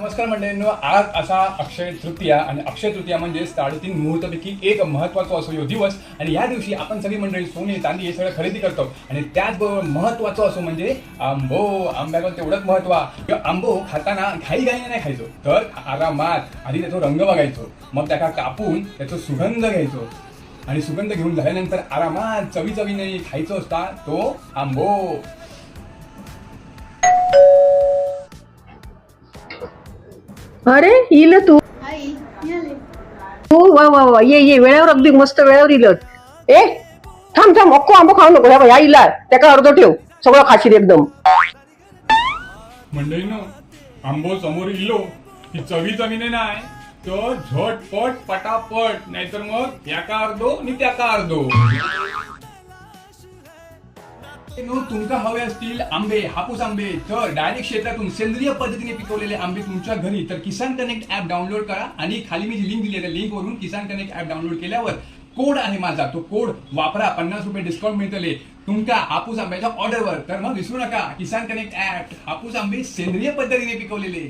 नमस्कार मंडळींनो, आज असा अक्षय तृतीया आणि अक्षय तृतीया म्हणजे 3.5 मुहूर्तापैकी एक महत्त्वाचा असो दिवस. आणि या दिवशी आपण सगळी मंडळी सोने चांदी हे सगळं खरेदी करतो. आणि त्याचबरोबर महत्त्वाचं असो म्हणजे आंब्याला तेवढंच महत्त्व. आंबो खाताना घाईघाईने नाही खायचो, तर आरामात आधी त्याचा रंग बघायचो, मग त्याला कापून त्याचा सुगंध घ्यायचो आणि सुगंध घेऊन झाल्यानंतर आरामात चवीचवीने खायचो असता तो आंबो. अरे इल तू तू वा वा वा ये वेळेवर अगदी मस्त वेळेवर इल. ए थांब थांब अक्को आंबो खाऊ नको. ह्या इला त्याका अर्ध ठेव, सगळं खाशील एकदम. मंडळींनो, आंबो समोर इल्लो की चवीचवीने नाही तो झटपट पटापट, नाहीतर मग याका अर्धो आणि त्याका अर्धो. तुमका हवे असतील आंबे, हापूस आंबे, तर डायरेक्ट क्षेत्रातून सेंद्रिय पद्धतीने पिकवलेले आंबे तुमच्या घरी, तर किसान कनेक्ट ऍप डाउनलोड करा. आणि खाली मी जी लिंक दिली आहे त्या लिंकवरून किसान कनेक्ट ऍप डाउनलोड केल्यावर कोड आहे माझा, तो कोड वापरा, 50 रुपये डिस्काउंट मिळतले तुमका हापूस आंब्याच्या ऑर्डरवर. तर मग विसरू नका, किसान कनेक्ट ऍप, हापूस आंबे सेंद्रिय पद्धतीने पिकवलेले.